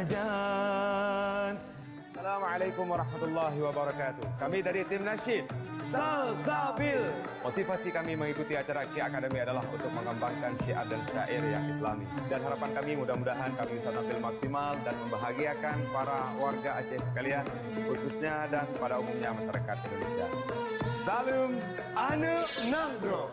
Ramadan. Assalamualaikum warahmatullahi wabarakatuh. Kami dari tim Nasyid Salsabil. Motivasi kami mengikuti acara Ki Akademi adalah untuk mengembangkan syiar dan syair yang islami. Dan harapan kami mudah-mudahan kami bisa tampil maksimal dan membahagiakan para warga Aceh sekalian, khususnya dan pada umumnya masyarakat Indonesia. Salam Anu Nandro.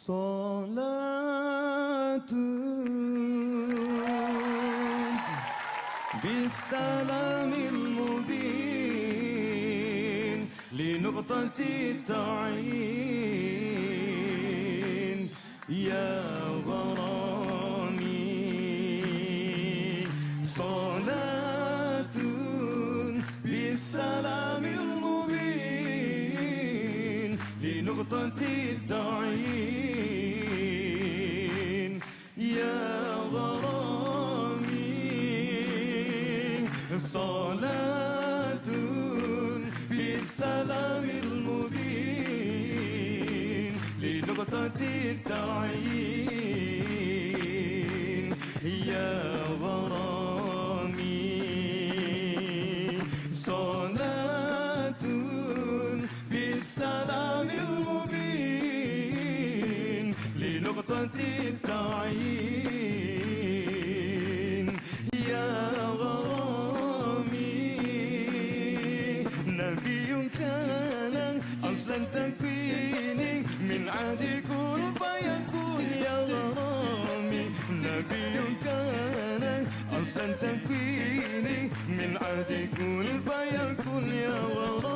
صلاة بالسلام المبين لنقطة التعيين يا غرامي صلاة بالسلام المبين لنقطة التعيين يا غرامي صلاة بالسلام المبين لنقطة التعيين يا غرامي صلاة بالسلام المبين لنقطة التعيين يا غرامي نبي كان أصلا تكويني من عهد كن فيكون يا غرامي نبي كان أصلا تكويني من عهد كن فيكون يا غرامي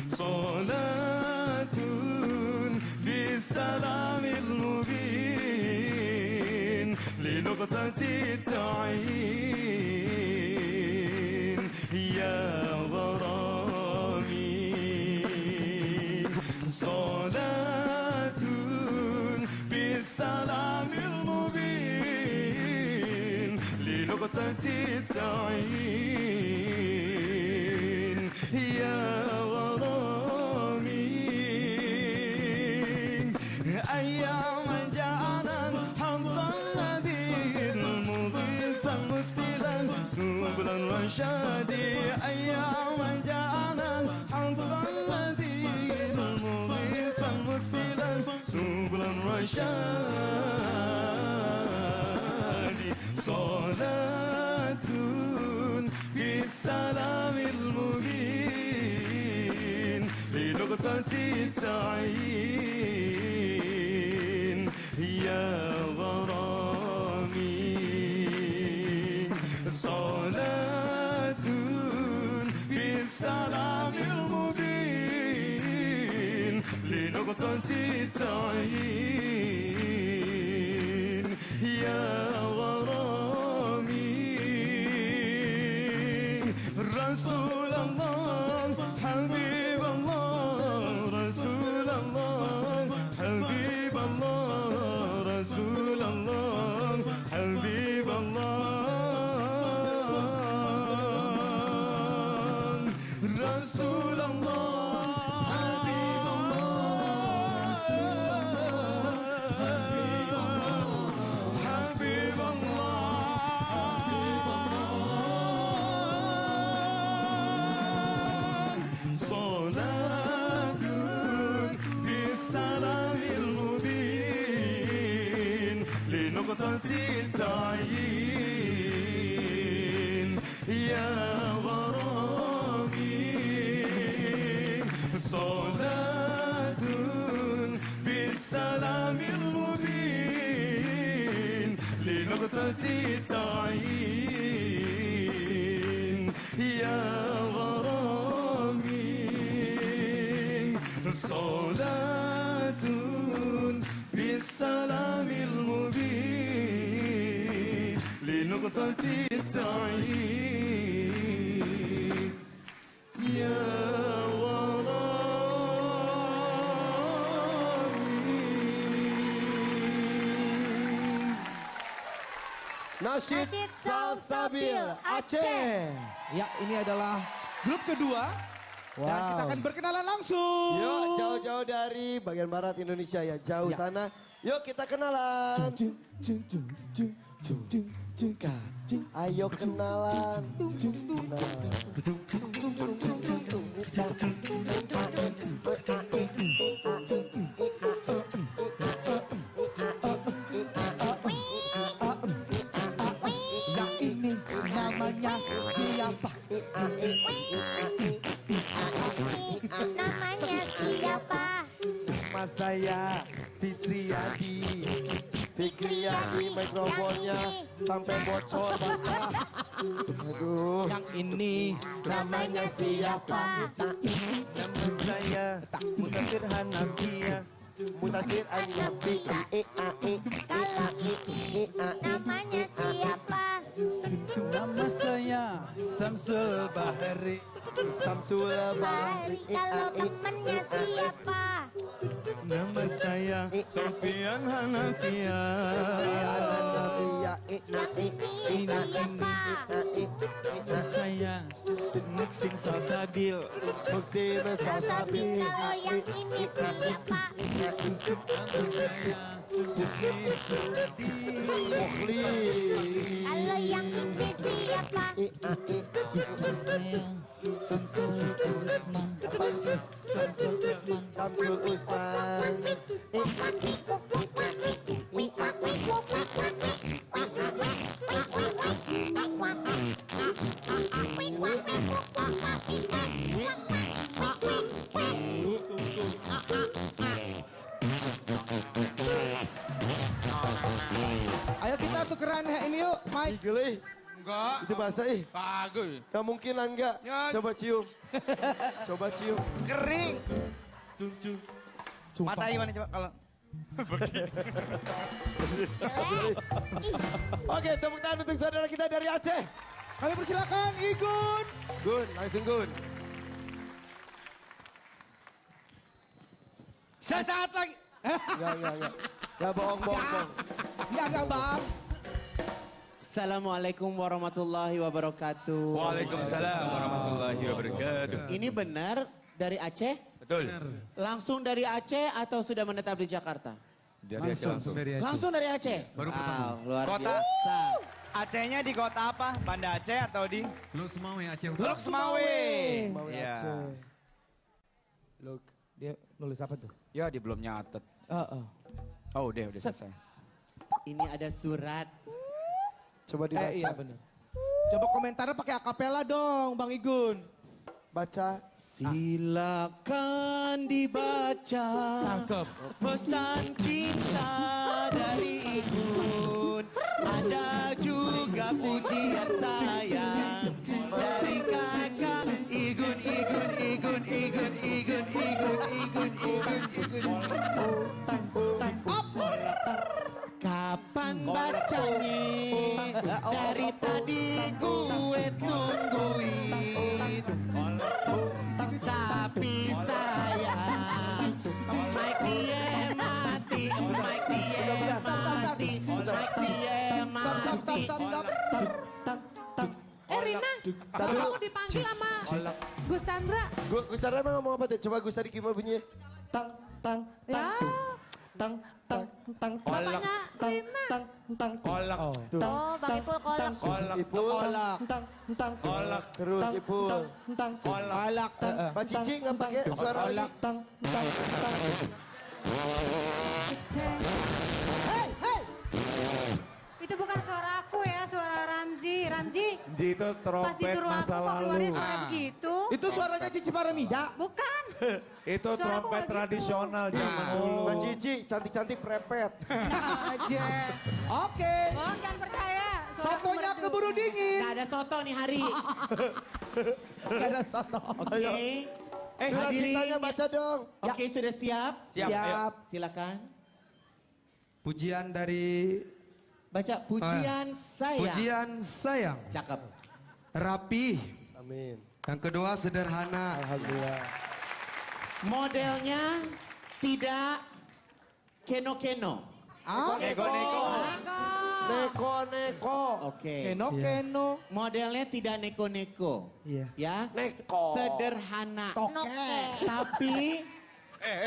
صلاة بالسلام المبين لنقطة التعيين يا غرامي صلاة بالسلام المبين لنقطة التعيين يا غرامي أيام جاءنا حمد الذي المضيف مسبلا سبل الرشاد أيام جاءنا حمد الذي المضيف مسبلا سبل الرشاد صلاة بالسلام المبين لنقطة التعيين يا غرامي صلاة بالسلام المبين لنقطة التعيين يا غرامي رسول الله حبيب الله رسول الله حبيب الله رسول الله حبيب الله رسول الله حبيب الله رسول الله حبيب الله حبيب الله صلاة بالسلام المبين لنقطة التعيين يا غرامي صلاة بالسلام المبين لنقطة التعيين يا غرامي صلاة بالسلام المبين لنقطة التعيين يا غرامي Nasyid Salsabil Aceh. Ya, ini adalah grup kedua. Dan kita akan berkenalan langsung. Yuk, jauh-jauh dari bagian barat Indonesia ya, jauh sana. Yuk kita kenalan. Ayo kenalan. Yang ini namanya siapa? Namanya siapa? Nama saya Fitriadi. Fitriadi mikrofonnya sampai bocor basah. Aduh. Yang ini namanya siapa? Nama saya Mutasir Hanafia. Mutasir An-Nabi. Kalau ini namanya siapa? Nama saya Samsul Bahari. Samsul Bahri. Kalau temannya siapa? Nama saya Sofian Hanafia. Yang ini siapa? Nama saya Muksin Salsabil. Muksin Salsabil. Kalau yang ini siapa? Nama saya Mukli Suradi. Mukhlis. Kalau yang ini siapa? Nama saya Samsul Usman. Samsul Usman. Samsul Usman. Ayo kita tukeran ini yuk, Mike. Gile. Enggak. Itu bahasa ih. Bagus. Gak mungkin lah enggak. Ya. Coba cium. Coba cium. Kering. Sumpah. Matai mana coba kalau. Oke, tepuk tangan untuk saudara kita dari Aceh. Kami persilakan Igun. Gun, langsung Gun. Sesaat lagi. Enggak. Ya bohong. Enggak bang. Assalamualaikum warahmatullahi wabarakatuh. Waalaikumsalam warahmatullahi wabarakatuh. Ini benar dari Aceh? Betul. Langsung dari Aceh atau sudah menetap di Jakarta? Dari Aceh langsung. Langsung dari Aceh? Baru ketemu. Wow, luar Kota? biasa. Acehnya di kota apa? Banda Aceh atau di Lu semua yang Aceh Teluk Semawe? Mau Iya. Aceh. Look, dia nulis apa tuh? Ya, dia belum nyatet. Oh, udah selesai. Ini ada surat. Coba dibaca. Iya benar. Coba komentarnya pakai akapela dong, Bang Igun. Baca. Silakan dibaca Cakep. pesan cinta dari Igun. Ada juga pujian sayang dari kakak Igun. Kapan bacanya? Dari tadi gue tungguin. Tapi sayang, mic dia mati. Rina, kamu dipanggil sama Gus Chandra. Gus Dara emang ngomong apa tuh? Coba Gus Dara gimana bunyinya? Ya, bapaknya Rina. Oh, Bang Ipul kolak. Ipul. Kolak. Terus Ipul. Kolak. Mbak Cici nggak pakai suara lagi. Itu bukan suara aku ya, suara Ramzi. Ramzi, Itu pas trompet disuruh aku masa kok lalu. keluarnya suara begitu. Itu suaranya Cici Paramida. Bukan. Itu Suara aku trompet nggak gitu. tradisional zaman dulu. Mbak Cici cantik-cantik prepet. Aja. Oke. Oh, jangan percaya. Suara aku Sotonya merdu. keburu dingin. Gak ada soto nih hari. Gak ada soto. Oke. Surat Hadirin. cintanya baca dong. Oke, sudah siap? Siap. Silakan. Pujian dari Baca pujian sayang. pujian sayang. Cakep. Rapi. Amin. Yang kedua sederhana. Alhamdulillah. Modelnya tidak keno-keno. Neko-neko. Neko-neko. Oke. Keno. Modelnya tidak neko-neko. Iya. Ya. Neko. Sederhana. Noke. Tapi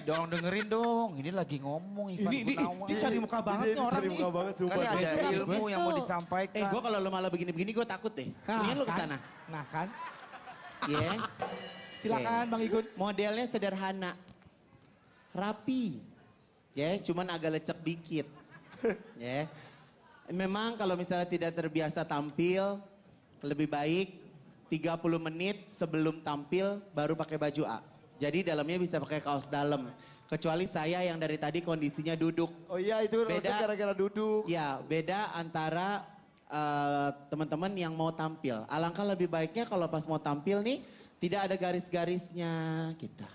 Dong dengerin dong. Ini lagi ngomong Ivan Gunawan. Ini cari muka banget nih orang nih. banget, Kan ada ilmu yang mau disampaikan. gue kalau lo malah begini-begini gue takut deh. Mendingan lo kesana. Nah kan. Iya. Silakan Bang Igun. Modelnya sederhana. Rapi. Ya, cuman agak lecek dikit. Ya. Memang kalau misalnya tidak terbiasa tampil, lebih baik 30 menit sebelum tampil baru pakai baju A. Jadi dalamnya bisa pakai kaos dalam. Kecuali saya yang dari tadi kondisinya duduk. Oh iya itu Beda. gara-gara duduk. Ya, beda antara teman-teman yang mau tampil. Alangkah lebih baiknya kalau pas mau tampil nih tidak ada garis-garisnya kita.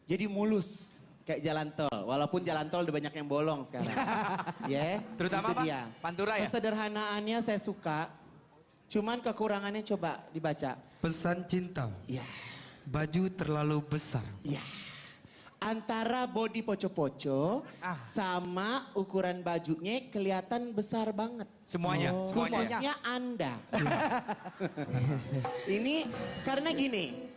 Jadi mulus kayak jalan tol. Walaupun jalan tol udah banyak yang bolong sekarang. Ya, Terutama itu apa? dia. Pantura ya? Kesederhanaannya saya suka. Cuman kekurangannya coba dibaca. Pesan cinta. Ya, Baju terlalu besar. ya. Antara body poco-poco sama ukuran bajunya kelihatan besar banget. Semuanya. Khususnya Anda. Ini karena gini,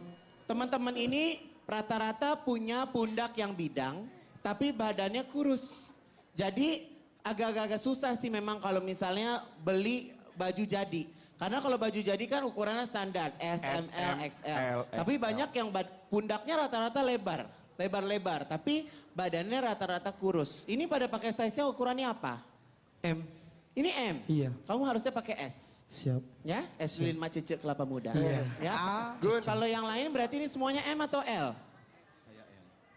teman-teman ini rata-rata punya pundak yang bidang, tapi badannya kurus. Jadi agak-agak susah sih memang kalau misalnya beli baju jadi. Karena kalau baju jadi kan ukurannya standar, S, M, L, XL. Tapi banyak yang pundaknya rata-rata lebar-lebar, tapi badannya rata-rata kurus. Ini pada pakai size-nya ukurannya apa? M. Ini M? Iya. Kamu harusnya pakai S. Siap. Ya, S Lin Macece Kelapa Muda. Iya. Ya. Kalau yang lain berarti ini semuanya M atau L?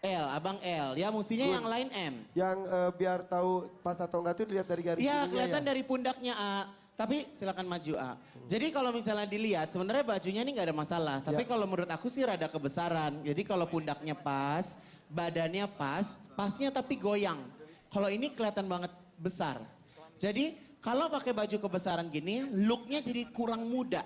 L, abang L. Ya, mestinya yang lain M. Yang biar tahu pas atau enggak tuh dilihat dari garis Iya, ininya kelihatan ya. dari pundaknya A. Tapi silakan maju A. Jadi kalau misalnya dilihat sebenarnya bajunya ini nggak ada masalah. Tapi kalau menurut aku sih rada kebesaran. Jadi kalau pundaknya pas, badannya pas, pasnya tapi goyang. Kalau ini kelihatan banget besar. Jadi kalau pakai baju kebesaran gini, looknya jadi kurang muda.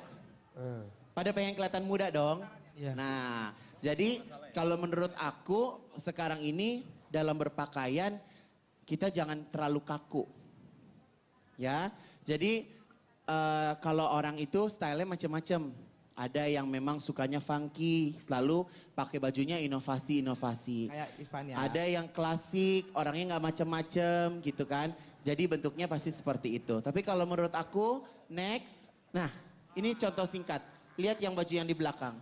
Pada pengen kelihatan muda dong. Iya. Nah, jadi kalau menurut aku sekarang ini dalam berpakaian kita jangan terlalu kaku. Ya, jadi kalau orang itu stylenya macam-macam. Ada yang memang sukanya funky, selalu pakai bajunya inovasi-inovasi. Kayak Ivan ya. Ada yang klasik, orangnya nggak macam-macam gitu kan. Jadi bentuknya pasti seperti itu. Tapi kalau menurut aku, next. Nah, ini contoh singkat. Lihat yang baju yang di belakang.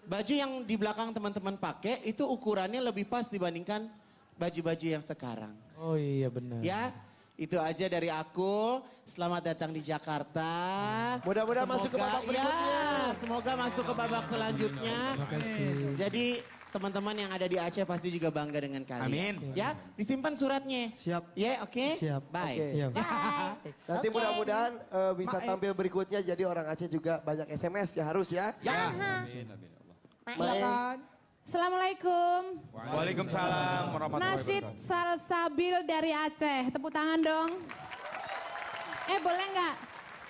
Baju yang di belakang teman-teman pakai itu ukurannya lebih pas dibandingkan baju-baju yang sekarang. Oh iya benar. Ya, itu aja dari aku. Selamat datang di Jakarta. Mudah-mudahan masuk ke babak berikutnya. Ya, semoga masuk ke babak selanjutnya. Terima kasih. Jadi teman-teman yang ada di Aceh pasti juga bangga dengan kalian. Amin. Ya, disimpan suratnya. Siap. Ya, oke? Siap. Bye. Oke. Iya. Bye. Nanti Oke. mudah-mudahan bisa tampil berikutnya jadi orang Aceh juga banyak SMS ya harus ya. Aha. Silakan. Assalamualaikum. Waalaikumsalam warahmatullahi Nasyid wabarakatuh. Salsabil dari Aceh. Tepuk tangan dong. Boleh nggak?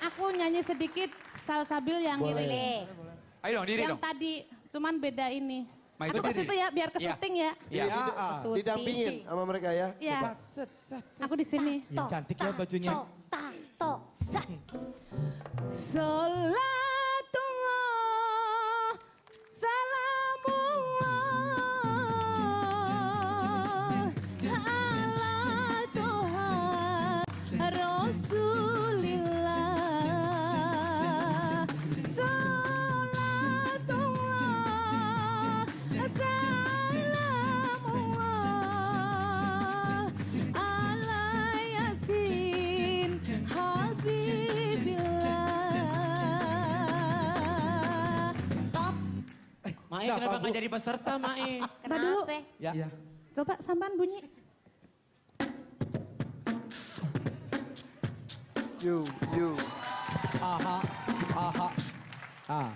Aku nyanyi sedikit Salsabil yang ini. Boleh. Ayo dong, diri Yang dong. tadi, cuman beda ini. Ma, itu Aku ke berdiri. situ ya, biar ke Iya. syuting ya. Iya. Syuting. Didampingin sama mereka ya. Iya. Aku di sini. Iya, cantik ya bajunya. Sat. Salatullah, salamullah, ala Tuhan Rasulillah. Salatullah, salamullah, ala Yasin Habibillah. Stop. Mae, kenapa nggak jadi peserta, Mae? dulu. Kenapa? Ya. Coba sampan bunyi. You. Aha. Ah.